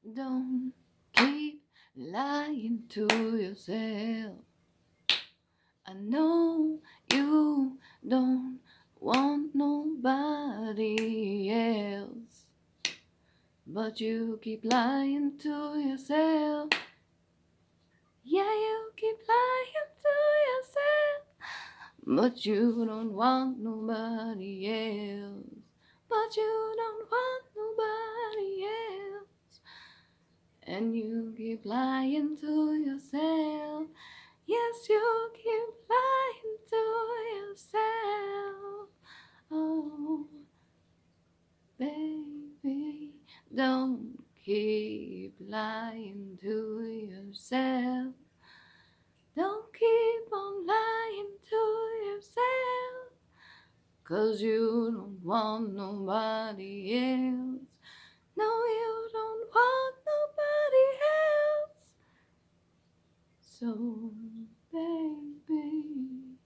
Don't keep lying to yourself. I know you don't want nobody else, but you keep lying to yourself. Yeah, you keep lying to yourself, but you don't want nobody else. But you don't want nobody else, and you keep lying to yourself. Yes, you keep lying to yourself. Oh, baby, don't keep lying to yourself. Don't keep on lying to yourself, 'cause you don't want nobody else. No, you don't want nobody else. So, baby,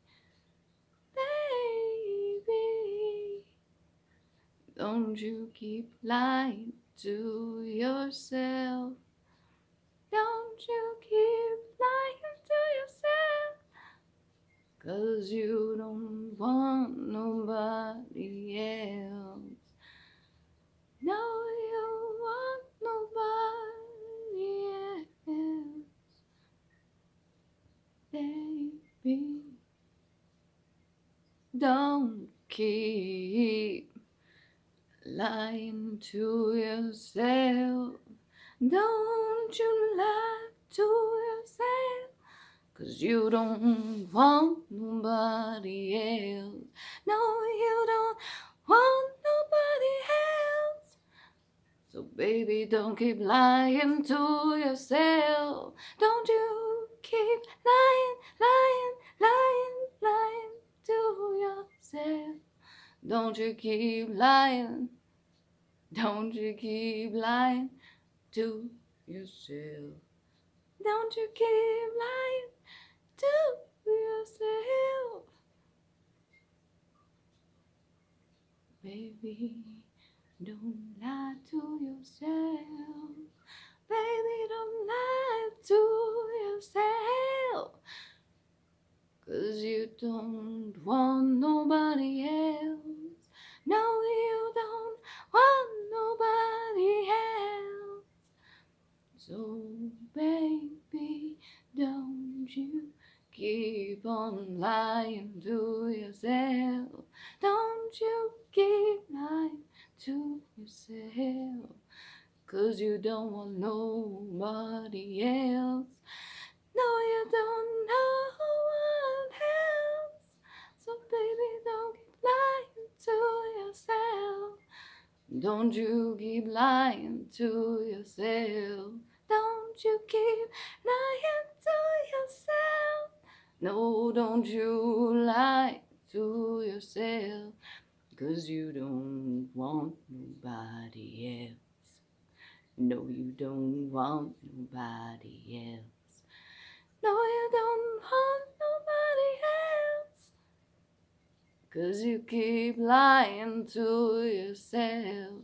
baby, don't you keep lying to yourself. Don't you keep lying to yourself, 'cause you don't want nobody else. No, you want nobody else, baby. Don't keep lying to yourself. Don't you lie to yourself, 'cause you don't want nobody else. No, you don't want nobody else. So baby, don't keep lying to yourself. Don't you keep lying, lying, lying, lying to yourself. Don't you keep lying. Don't you keep lying to yourself. Don't you keep lying to yourself. Baby, don't lie to yourself. Baby, don't lie to yourself, 'cause you don't want nobody else. No, you don't want nobody else. So, baby, don't you keep on lying to yourself. Don't you keep lying to yourself, 'cause you don't want nobody else. No, you don't know one else. So baby, don't keep lying to yourself. Don't you keep lying to yourself. Don't you keep lying to yourself. No, don't you lie to yourself, 'cause you don't want nobody else. No, you don't want nobody else. No, you don't want nobody else, 'cause you keep lying to yourself.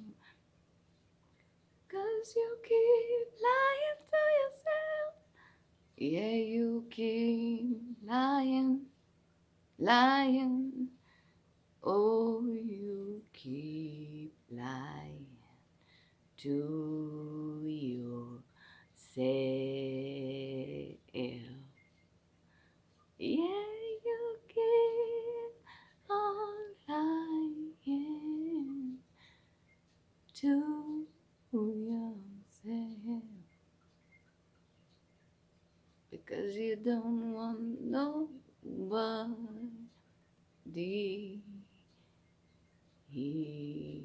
'Cause you keep lying to yourself. Yeah, you keep lying, lying. Oh, you keep lying to yourself. Yeah, you keep on lying to yourself, because you don't want nobody here.